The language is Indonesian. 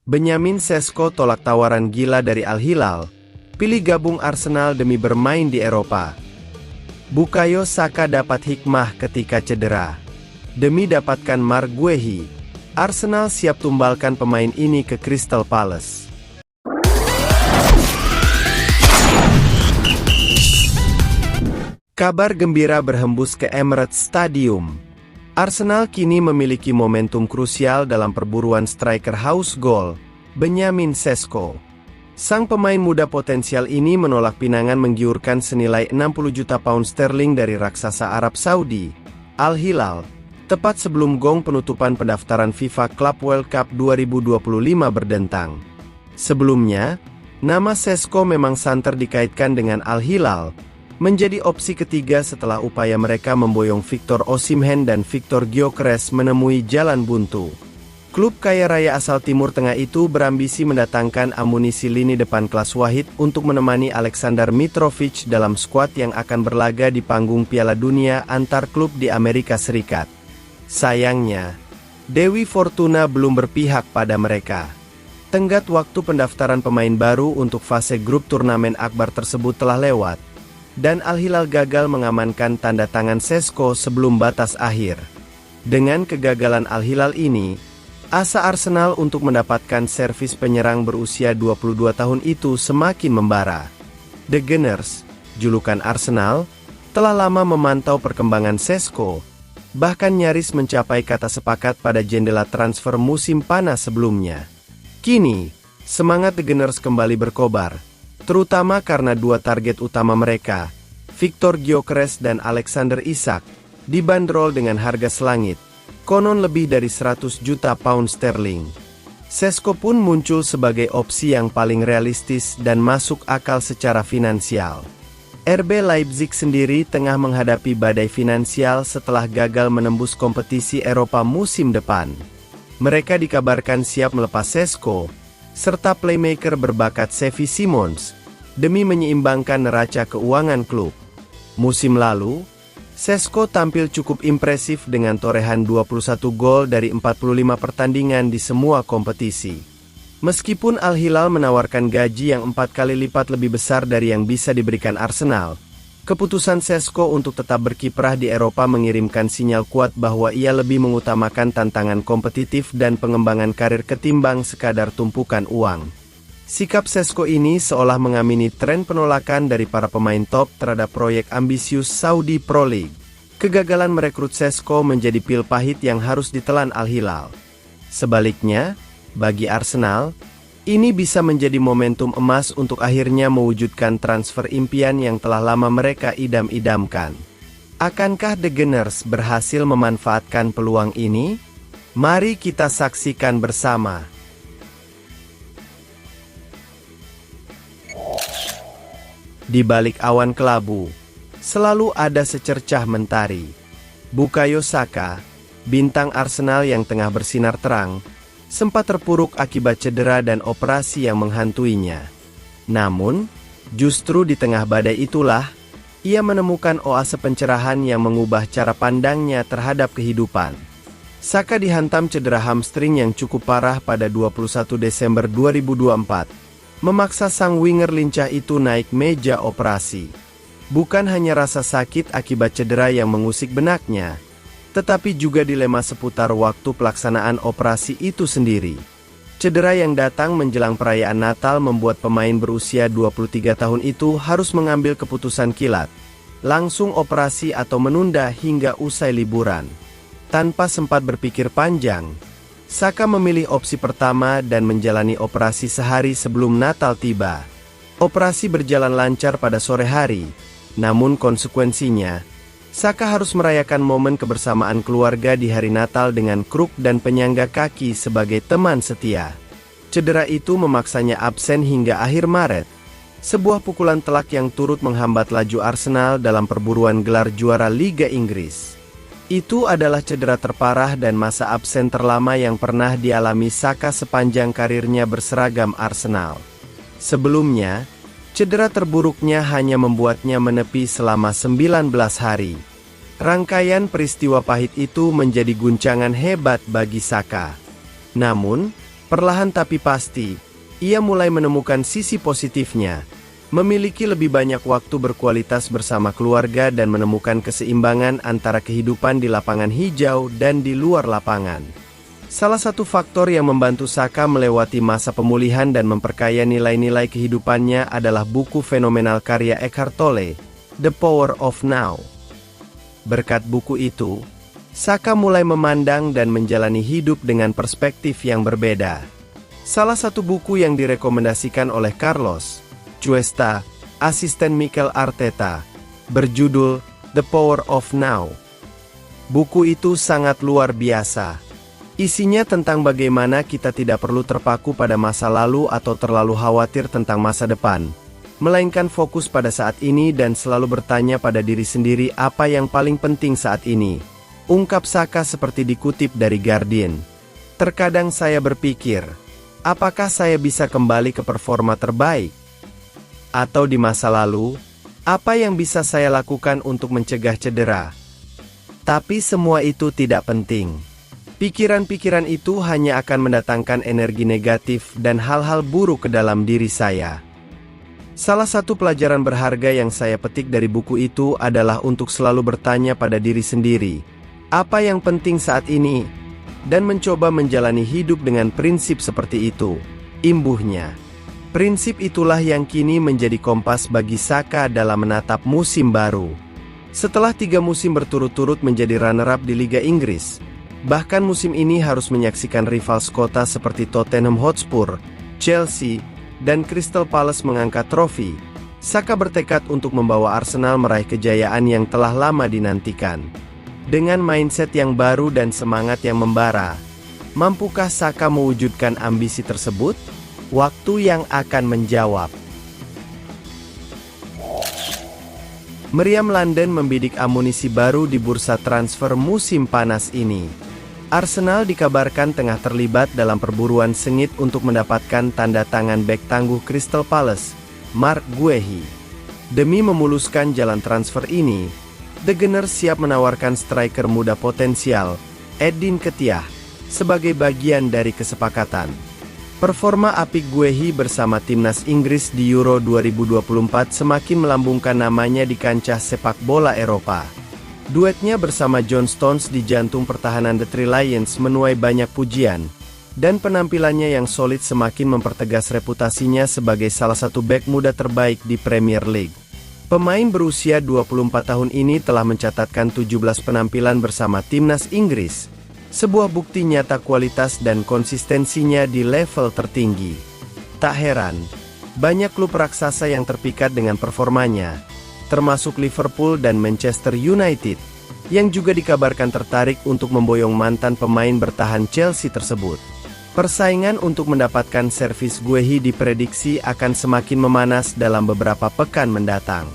Benyamin Sesko tolak tawaran gila dari Al Hilal, pilih gabung Arsenal demi bermain di Eropa. Bukayo Saka dapat hikmah ketika cedera. Demi dapatkan Mark Guehi, Arsenal siap tumbalkan pemain ini ke Crystal Palace. Kabar gembira berhembus ke Emirates Stadium. Arsenal kini memiliki momentum krusial dalam perburuan striker haus gol, Benyamin Sesko. Sang pemain muda potensial ini menolak pinangan menggiurkan senilai 60 juta pound sterling dari raksasa Arab Saudi, Al Hilal, tepat sebelum gong penutupan pendaftaran FIFA Club World Cup 2025 berdentang. Sebelumnya, nama Sesko memang santer dikaitkan dengan Al Hilal, menjadi opsi ketiga setelah upaya mereka memboyong Victor Osimhen dan Viktor Gyökeres menemui jalan buntu. Klub kaya raya asal Timur Tengah itu berambisi mendatangkan amunisi lini depan kelas wahid untuk menemani Aleksandar Mitrovic dalam skuad yang akan berlaga di panggung Piala Dunia antar klub di Amerika Serikat. Sayangnya, Dewi Fortuna belum berpihak pada mereka. Tenggat waktu pendaftaran pemain baru untuk fase grup turnamen akbar tersebut telah lewat, dan Al Hilal gagal mengamankan tanda tangan Sesko sebelum batas akhir. Dengan kegagalan Al Hilal ini, asa Arsenal untuk mendapatkan servis penyerang berusia 22 tahun itu semakin membara. The Gunners, julukan Arsenal, telah lama memantau perkembangan Sesko, bahkan nyaris mencapai kata sepakat pada jendela transfer musim panas sebelumnya. Kini, semangat The Gunners kembali berkobar, terutama karena dua target utama mereka, Viktor Gyökeres dan Alexander Isak, dibanderol dengan harga selangit, konon lebih dari 100 juta pound sterling. Sesko pun muncul sebagai opsi yang paling realistis dan masuk akal secara finansial. RB Leipzig sendiri tengah menghadapi badai finansial setelah gagal menembus kompetisi Eropa musim depan. Mereka dikabarkan siap melepas Sesko, serta playmaker berbakat Xavi Simons, demi menyeimbangkan neraca keuangan klub. Musim lalu, Sesko tampil cukup impresif dengan torehan 21 gol dari 45 pertandingan di semua kompetisi. Meskipun Al Hilal menawarkan gaji yang 4 kali lipat lebih besar dari yang bisa diberikan Arsenal, keputusan Sesko untuk tetap berkiprah di Eropa mengirimkan sinyal kuat bahwa ia lebih mengutamakan tantangan kompetitif dan pengembangan karir ketimbang sekadar tumpukan uang. Sikap Sesko ini seolah mengamini tren penolakan dari para pemain top terhadap proyek ambisius Saudi Pro League. Kegagalan merekrut Sesko menjadi pil pahit yang harus ditelan Al Hilal. Sebaliknya, bagi Arsenal, ini bisa menjadi momentum emas untuk akhirnya mewujudkan transfer impian yang telah lama mereka idam-idamkan. Akankah The Gunners berhasil memanfaatkan peluang ini? Mari kita saksikan bersama. Di balik awan kelabu, selalu ada secercah mentari. Bukayo Saka, bintang Arsenal yang tengah bersinar terang, sempat terpuruk akibat cedera dan operasi yang menghantuinya. Namun, justru di tengah badai itulah, ia menemukan oase pencerahan yang mengubah cara pandangnya terhadap kehidupan. Saka dihantam cedera hamstring yang cukup parah pada 21 Desember 2024. Memaksa sang winger lincah itu naik meja operasi. Bukan hanya rasa sakit akibat cedera yang mengusik benaknya, tetapi juga dilema seputar waktu pelaksanaan operasi itu sendiri. Cedera yang datang menjelang perayaan Natal membuat pemain berusia 23 tahun itu harus mengambil keputusan kilat, langsung operasi atau menunda hingga usai liburan. Tanpa sempat berpikir panjang, Saka memilih opsi pertama dan menjalani operasi sehari sebelum Natal tiba. Operasi berjalan lancar pada sore hari, namun konsekuensinya, Saka harus merayakan momen kebersamaan keluarga di hari Natal dengan kruk dan penyangga kaki sebagai teman setia. Cedera itu memaksanya absen hingga akhir Maret. Sebuah pukulan telak yang turut menghambat laju Arsenal dalam perburuan gelar juara Liga Inggris. Itu adalah cedera terparah dan masa absen terlama yang pernah dialami Saka sepanjang karirnya berseragam Arsenal. Sebelumnya, cedera terburuknya hanya membuatnya menepi selama 19 hari. Rangkaian peristiwa pahit itu menjadi guncangan hebat bagi Saka. Namun, Perlahan tapi pasti, ia mulai menemukan sisi positifnya, memiliki lebih banyak waktu berkualitas bersama keluarga dan menemukan keseimbangan antara kehidupan di lapangan hijau dan di luar lapangan. Salah satu faktor yang membantu Saka melewati masa pemulihan dan memperkaya nilai-nilai kehidupannya adalah buku fenomenal karya Eckhart Tolle, The Power of Now. Berkat buku itu, Saka mulai memandang dan menjalani hidup dengan perspektif yang berbeda. Salah satu buku yang direkomendasikan oleh Carlos Cuesta, asisten Mikel Arteta, berjudul The Power of Now. Buku itu sangat luar biasa. Isinya tentang bagaimana kita tidak perlu terpaku pada masa lalu atau terlalu khawatir tentang masa depan, melainkan fokus pada saat ini dan selalu bertanya pada diri sendiri apa yang paling penting saat ini. Ungkap Saka seperti dikutip dari Guardian. Terkadang saya berpikir, apakah saya bisa kembali ke performa terbaik? Atau di masa lalu, apa yang bisa saya lakukan untuk mencegah cedera? Tapi semua itu tidak penting. Pikiran-pikiran itu hanya akan mendatangkan energi negatif dan hal-hal buruk ke dalam diri saya. Salah satu pelajaran berharga yang saya petik dari buku itu adalah untuk selalu bertanya pada diri sendiri, apa yang penting saat ini? Dan mencoba menjalani hidup dengan prinsip seperti itu. Imbuhnya, prinsip itulah yang kini menjadi kompas bagi Saka dalam menatap musim baru. Setelah 3 musim berturut-turut menjadi runner-up di Liga Inggris, bahkan musim ini harus menyaksikan rival sekota seperti Tottenham Hotspur, Chelsea, dan Crystal Palace mengangkat trofi, Saka bertekad untuk membawa Arsenal meraih kejayaan yang telah lama dinantikan. Dengan mindset yang baru dan semangat yang membara, mampukah Saka mewujudkan ambisi tersebut? Waktu yang akan menjawab. Meriam London membidik amunisi baru di bursa transfer musim panas ini. Arsenal dikabarkan tengah terlibat dalam perburuan sengit untuk mendapatkan tanda tangan bek tangguh Crystal Palace, Marc Guehi. Demi memuluskan jalan transfer ini, The Gunners siap menawarkan striker muda potensial, Edin Ketia, sebagai bagian dari kesepakatan. Performa apik Guehi bersama timnas Inggris di Euro 2024 semakin melambungkan namanya di kancah sepak bola Eropa. Duetnya bersama John Stones di jantung pertahanan The Three Lions menuai banyak pujian, dan penampilannya yang solid semakin mempertegas reputasinya sebagai salah satu bek muda terbaik di Premier League. Pemain berusia 24 tahun ini telah mencatatkan 17 penampilan bersama timnas Inggris, sebuah bukti nyata kualitas dan konsistensinya di level tertinggi. Tak heran, banyak klub raksasa yang terpikat dengan performanya, termasuk Liverpool dan Manchester United, yang juga dikabarkan tertarik untuk memboyong mantan pemain bertahan Chelsea tersebut. Persaingan untuk mendapatkan servis Guehi diprediksi akan semakin memanas dalam beberapa pekan mendatang.